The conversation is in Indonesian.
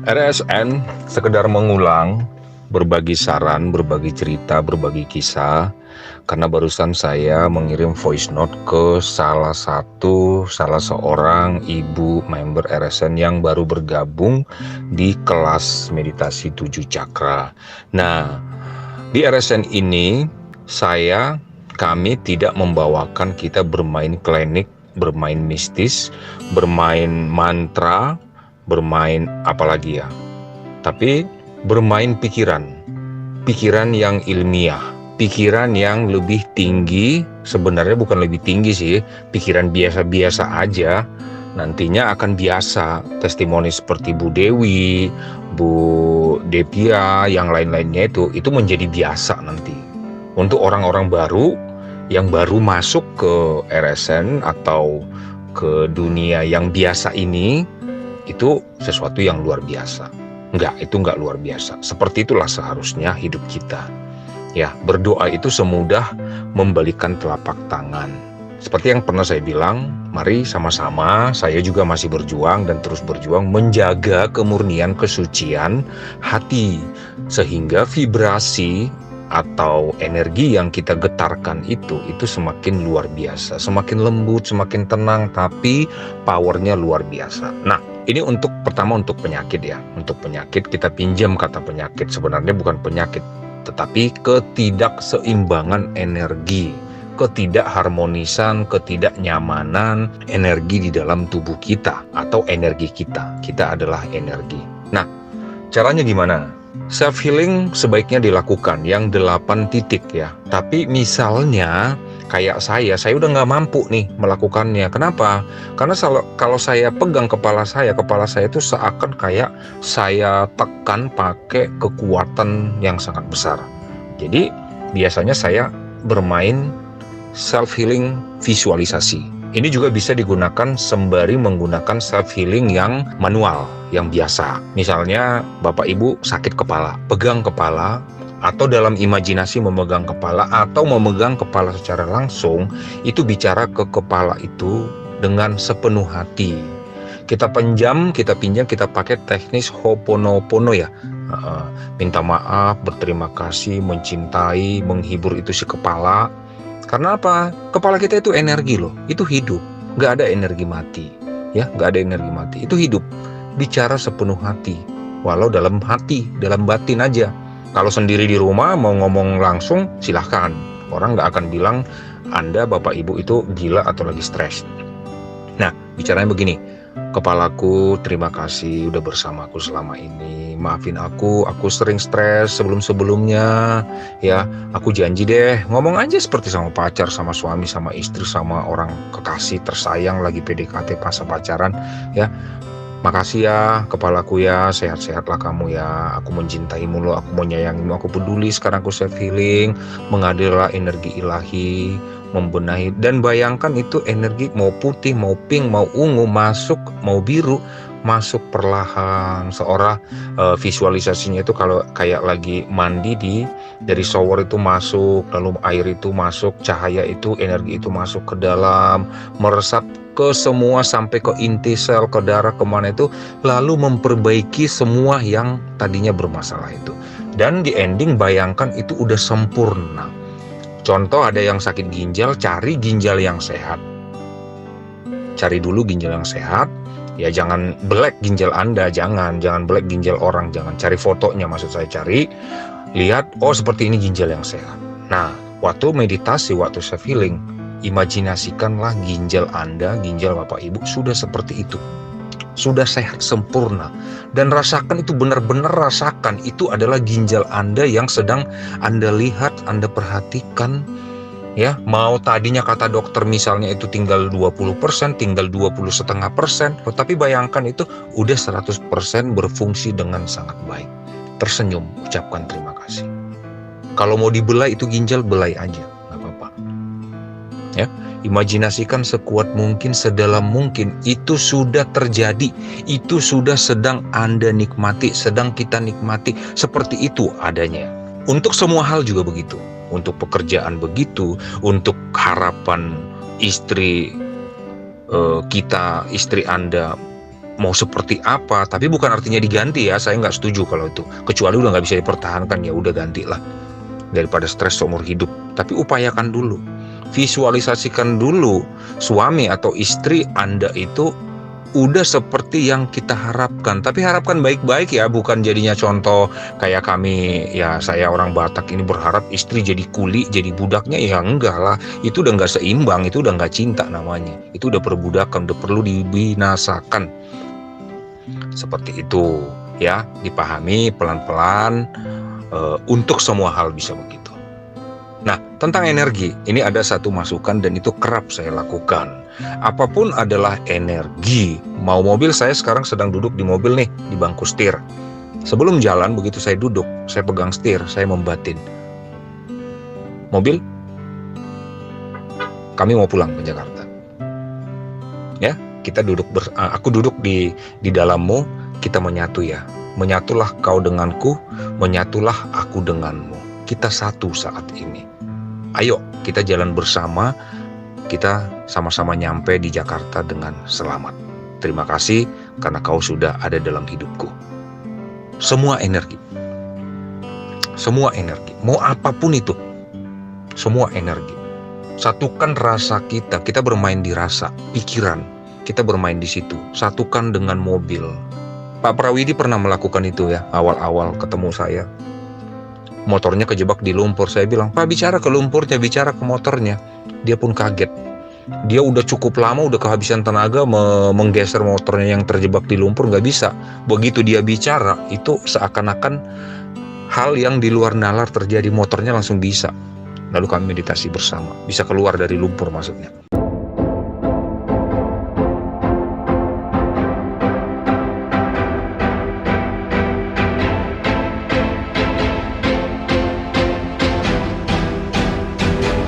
RSN sekedar mengulang, berbagi saran, berbagi cerita, berbagi kisah. Karena barusan saya mengirim voice note ke salah seorang ibu member RSN yang baru bergabung di kelas meditasi 7 cakra. Nah, di RSN ini kami tidak membawakan kita bermain klinik, bermain mistis, bermain mantra, bermain apalagi ya, tapi bermain pikiran yang ilmiah, pikiran yang lebih tinggi. Sebenarnya bukan lebih tinggi sih, pikiran biasa-biasa aja nantinya akan biasa. Testimoni seperti Bu Dewi, Bu Devia, yang lain-lainnya itu menjadi biasa nanti untuk orang-orang baru yang baru masuk ke RSN atau ke dunia yang biasa ini. Itu sesuatu yang luar biasa. Itu enggak luar biasa. Seperti itulah seharusnya hidup kita. Ya, berdoa itu semudah membalikan telapak tangan. Seperti yang pernah saya bilang, mari sama-sama, saya juga masih berjuang dan terus berjuang menjaga kemurnian, kesucian hati. Sehingga vibrasi atau energi yang kita getarkan itu semakin luar biasa, semakin lembut, semakin tenang, tapi powernya luar biasa. Nah, ini pertama untuk penyakit ya. Untuk penyakit kita pinjam kata penyakit, sebenarnya bukan penyakit, tetapi ketidakseimbangan energi, ketidakharmonisan, ketidaknyamanan energi di dalam tubuh kita atau energi kita. Kita adalah energi. Nah, caranya gimana? Self healing sebaiknya dilakukan yang 8 titik ya. Tapi misalnya kayak saya udah nggak mampu nih melakukannya. Kenapa? Karena kalau saya pegang kepala saya itu seakan kayak saya tekan pakai kekuatan yang sangat besar. Jadi biasanya saya bermain self healing visualisasi. Ini juga bisa digunakan sembari menggunakan self healing yang manual, yang biasa. Misalnya Bapak Ibu sakit kepala, pegang kepala, atau dalam imajinasi memegang kepala, atau memegang kepala secara langsung, itu bicara ke kepala itu dengan sepenuh hati. Kita pinjam, kita pakai teknis Ho'oponopono ya. Minta maaf, berterima kasih, mencintai, menghibur itu si kepala. Karena apa? Kepala kita itu energi loh, itu hidup, nggak ada energi mati, ya, nggak ada energi mati, itu hidup. Bicara sepenuh hati, walau dalam hati, dalam batin aja. Kalau sendiri di rumah mau ngomong langsung, silahkan. Orang nggak akan bilang Anda Bapak Ibu itu gila atau lagi stres. Nah, bicaranya begini. Kepalaku, terima kasih udah bersamaku selama ini. Maafin aku sering stres sebelumnya. Ya, aku janji deh, ngomong aja seperti sama pacar, sama suami, sama istri, sama orang kekasih tersayang lagi PDKT pas pacaran. Ya, makasih ya kepalaku ya, sehat-sehatlah kamu ya. Aku mencintaimu loh, aku menyayangimu, aku peduli. Sekarang aku self healing, mengalirlah energi ilahi, membenahi. Dan bayangkan itu energi mau putih, mau pink, mau ungu masuk, mau biru masuk perlahan. Seorang visualisasinya itu kalau kayak lagi mandi dari shower itu masuk, lalu air itu masuk, cahaya itu, energi itu masuk ke dalam, meresap ke semua sampai ke inti sel, ke darah, kemana itu, lalu memperbaiki semua yang tadinya bermasalah itu. Dan di ending bayangkan itu udah sempurna. Contoh ada yang sakit ginjal, cari ginjal yang sehat. Cari dulu ginjal yang sehat. Ya jangan black ginjal Anda, jangan black ginjal orang, jangan cari fotonya, maksud saya cari, lihat, oh seperti ini ginjal yang sehat. Nah, waktu meditasi, waktu self healing, imajinasikanlah ginjal Anda, ginjal Bapak Ibu sudah seperti itu. Sudah sehat sempurna. Dan rasakan itu, benar-benar rasakan itu adalah ginjal Anda yang sedang Anda lihat, Anda perhatikan. Ya, mau tadinya kata dokter misalnya itu tinggal 20%, tinggal 20,5%, tapi bayangkan itu udah 100% berfungsi dengan sangat baik. Tersenyum, ucapkan terima kasih. Kalau mau dibelai itu ginjal, belai aja, nggak apa-apa. Ya, imajinasikan sekuat mungkin, sedalam mungkin, itu sudah terjadi, itu sudah sedang Anda nikmati, sedang kita nikmati, seperti itu adanya. Untuk semua hal juga begitu. Untuk pekerjaan begitu, untuk harapan istri kita, istri Anda mau seperti apa, tapi bukan artinya diganti ya, saya nggak setuju kalau itu. Kecuali udah nggak bisa dipertahankan, ya udah gantilah daripada stres seumur hidup. Tapi upayakan dulu, visualisasikan dulu suami atau istri Anda itu udah seperti yang kita harapkan. Tapi harapkan baik-baik ya, bukan jadinya contoh kayak kami, ya saya orang Batak ini berharap istri jadi kuli, jadi budaknya, ya enggak lah. Itu udah nggak seimbang, itu udah nggak cinta namanya. Itu udah perbudakan, udah perlu dibinasakan. Seperti itu ya, dipahami pelan-pelan, untuk semua hal bisa begitu. Nah, tentang energi, ini ada satu masukan dan itu kerap saya lakukan. Apapun adalah energi. Mau mobil, saya sekarang sedang duduk di mobil nih, di bangku setir. Sebelum jalan, begitu saya duduk, saya pegang setir, saya membatin. Mobil, kami mau pulang ke Jakarta. Ya, kita duduk, aku duduk di dalammu, kita menyatu ya. Menyatulah kau denganku, menyatulah aku denganmu. Kita satu saat ini. Ayo, kita jalan bersama, kita sama-sama nyampe di Jakarta dengan selamat. Terima kasih karena kau sudah ada dalam hidupku. Semua energi, mau apapun itu, semua energi. Satukan rasa kita bermain di rasa, pikiran, kita bermain di situ. Satukan dengan mobil. Pak Prawidi pernah melakukan itu ya, awal-awal ketemu saya. Motornya kejebak di lumpur, saya bilang, Pak bicara ke lumpurnya, bicara ke motornya. Dia pun kaget. Dia udah cukup lama, udah kehabisan tenaga menggeser motornya yang terjebak di lumpur, nggak bisa. Begitu dia bicara, itu seakan-akan hal yang di luar nalar terjadi, motornya langsung bisa. Lalu kami meditasi bersama, bisa keluar dari lumpur maksudnya.